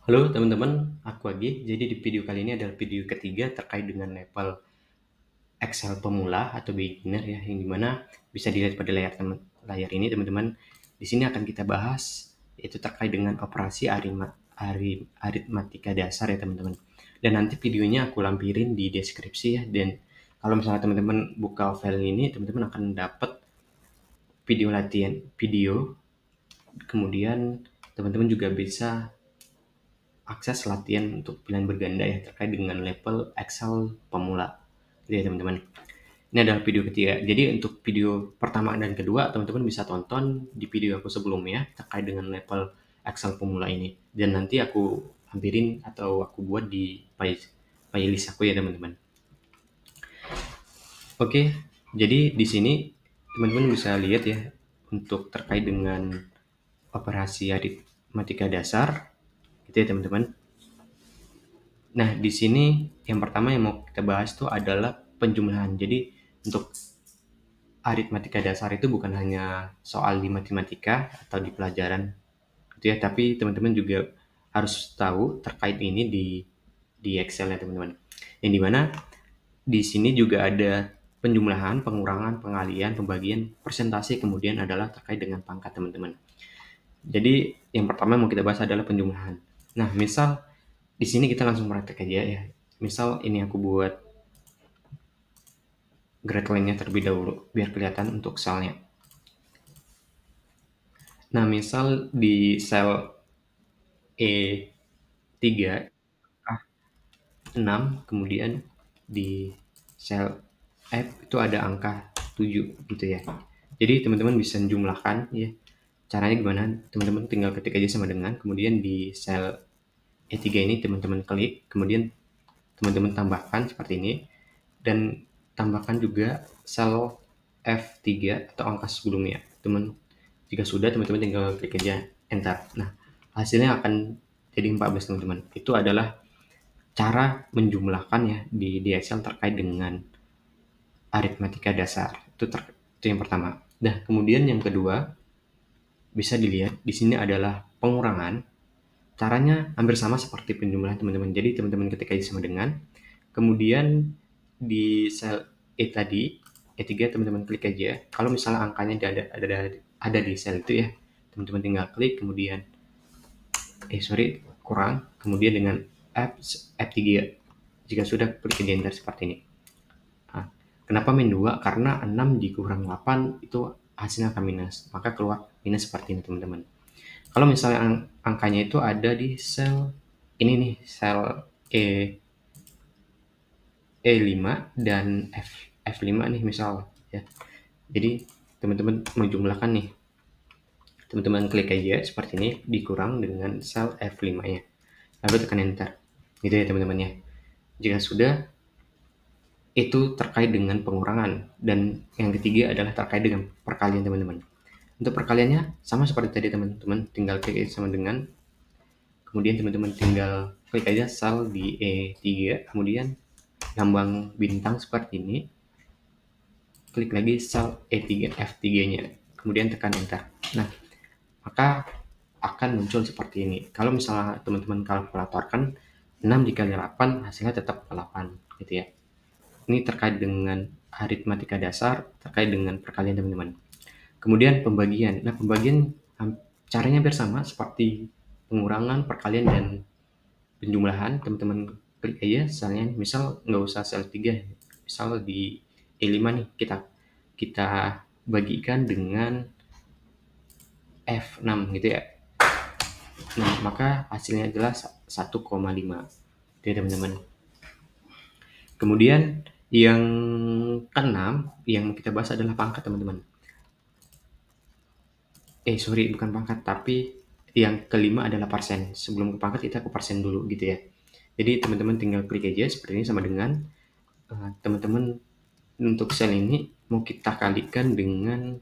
Halo teman-teman, aku Agi. Jadi di video kali ini adalah video ketiga terkait dengan level Excel pemula atau beginner ya, yang dimana bisa dilihat pada layar ini teman-teman. Di sini akan kita bahas yaitu terkait dengan operasi aritmatika dasar ya teman-teman. Dan nanti videonya aku lampirin di deskripsi ya. Dan kalau misalnya teman-teman buka file ini, teman-teman akan dapat video latihan video. Kemudian teman-teman juga bisa akses latihan untuk pilihan berganda ya terkait dengan level Excel pemula. Gitu ya teman-teman. Ini adalah video ketiga. Jadi untuk video pertama dan kedua teman-teman bisa tonton di video aku sebelumnya terkait dengan level Excel pemula ini. Dan nanti aku lampirin atau aku buat di playlist aku ya teman-teman. Oke, jadi di sini teman-teman bisa lihat ya untuk terkait dengan operasi aritmatika dasar, gitu ya teman-teman. Nah, di sini yang pertama yang mau kita bahas itu adalah penjumlahan. Jadi, untuk aritmatika dasar itu bukan hanya soal di matematika atau di pelajaran gitu ya, tapi teman-teman juga harus tahu terkait ini di Excel ya teman-teman. Yang dimana di sini juga ada penjumlahan, pengurangan, pengalihan, pembagian, persentase, kemudian adalah terkait dengan pangkat teman-teman. Jadi yang pertama yang mau kita bahas adalah penjumlahan. Nah, misal di sini kita langsung praktek aja ya. Misal ini aku buat grade line-nya terlebih dahulu biar kelihatan untuk selnya. Nah, misal di sel E3 6, kemudian di sel F itu ada angka 7 gitu ya. Jadi teman-teman bisa jumlahkan ya. Caranya gimana? Teman-teman tinggal ketik aja sama dengan, kemudian di sel E3 ini teman-teman klik, kemudian teman-teman tambahkan seperti ini, dan tambahkan juga sel F3 atau angka sebelumnya. Jika sudah, teman-teman tinggal klik aja enter. Nah, hasilnya akan jadi 14 teman-teman. Itu adalah cara menjumlahkan ya di Excel terkait dengan aritmatika dasar. Itu yang pertama. Nah, kemudian yang kedua bisa dilihat di sini adalah pengurangan. Caranya hampir sama seperti penjumlahan teman-teman. Jadi teman-teman ketik aja sama dengan, kemudian di sel E tadi, E3 teman-teman klik aja. Kalau misalnya angkanya ada di sel itu ya, teman-teman tinggal klik, kemudian kurang, kemudian dengan F3. Jika sudah, klik di enter seperti ini. Nah, kenapa min 2? Karena 6 dikurang 8 itu hasilnya akan minus, maka keluar minus seperti ini teman-teman. Kalau misalnya angkanya itu ada di sel ini nih, sel E E5 dan F5 nih misal ya. Jadi teman-teman menjumlahkan nih. Teman-teman klik aja seperti ini, dikurang dengan sel F5-nya. Lalu tekan enter. Gitu ya teman-teman ya. Jika sudah, itu terkait dengan pengurangan. Dan yang ketiga adalah terkait dengan perkalian teman-teman. Untuk perkaliannya sama seperti tadi teman-teman, tinggal klik sama dengan, kemudian teman-teman tinggal klik aja sel di E3, kemudian lambang bintang seperti ini, klik lagi sel E3 F3-nya, kemudian tekan enter. Nah, maka akan muncul seperti ini. Kalau misalnya teman-teman kalkulatorkan 6 dikali 8 hasilnya tetap 8 gitu ya. Ini terkait dengan aritmatika dasar, terkait dengan perkalian teman-teman. Kemudian pembagian. Nah, pembagian caranya hampir sama seperti pengurangan, perkalian, dan penjumlahan. Teman-teman klik aja selnya, misal nggak usah sel 3, misal di E5 nih, kita bagikan dengan F6 gitu ya. Nah, maka hasilnya adalah 1,5 gitu ya teman-teman. Kemudian yang keenam yang kita bahas adalah pangkat teman-teman. Bukan pangkat, tapi yang kelima adalah persen. Sebelum ke pangkat kita ke persen dulu gitu ya. Jadi teman-teman tinggal klik aja seperti ini sama dengan teman-teman untuk sel ini mau kita kalikan dengan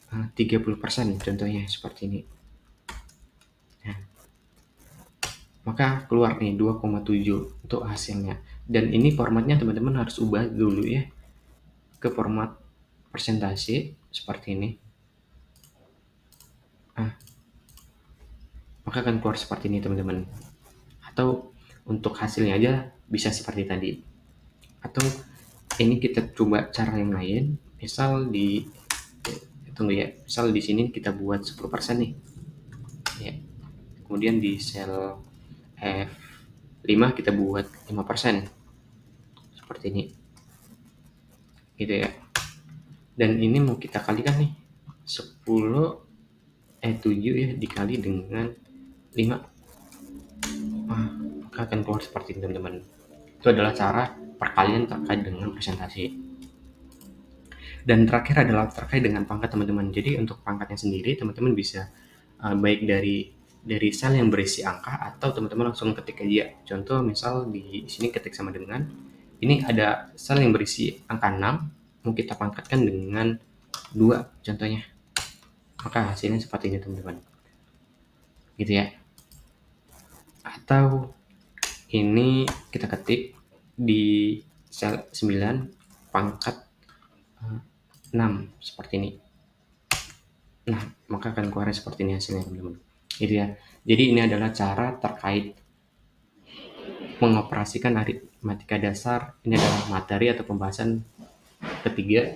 30% contohnya seperti ini. Nah, maka keluar nih 2,7 untuk hasilnya. Dan ini formatnya teman-teman harus ubah dulu ya ke format persentase seperti ini. Nah, maka maka akan keluar seperti ini teman-teman. Atau untuk hasilnya aja bisa seperti tadi. Atau ini kita coba cara yang lain, misal tunggu ya, misal di sini kita buat 10% nih ya, kemudian di sel F5 kita buat 5% seperti ini gitu ya. Dan ini mau kita kalikan nih 7 ya dikali dengan 5, maka akan keluar seperti ini teman-teman. Itu adalah cara perkalian terkait dengan presentasi. Dan terakhir adalah terkait dengan pangkat teman-teman. Jadi untuk pangkatnya sendiri teman-teman bisa baik dari sel yang berisi angka atau teman-teman langsung ketik aja. Contoh misal di sini ketik sama dengan, ini ada sel yang berisi angka 6, mau kita pangkatkan dengan 2 contohnya. Maka hasilnya seperti ini teman-teman. Gitu ya. Atau ini kita ketik di sel 9 pangkat 6 seperti ini. Nah, maka akan keluar seperti ini hasilnya teman-teman. Gitu ya. Jadi ini adalah cara terkait mengoperasikan aritmatika dasar. Ini adalah materi atau pembahasan ketiga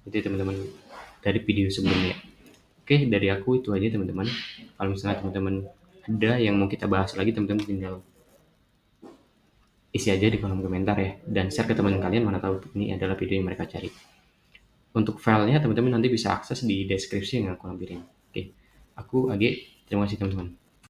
itu teman-teman dari video sebelumnya. Oke, dari aku itu aja teman-teman. Kalau misalnya teman-teman ada yang mau kita bahas lagi, teman-teman tinggal isi aja di kolom komentar ya, dan share ke teman kalian, mana tahu ini adalah video yang mereka cari. Untuk filenya teman-teman nanti bisa akses di deskripsi yang aku lampirin. Oke, aku Age, terima kasih teman-teman.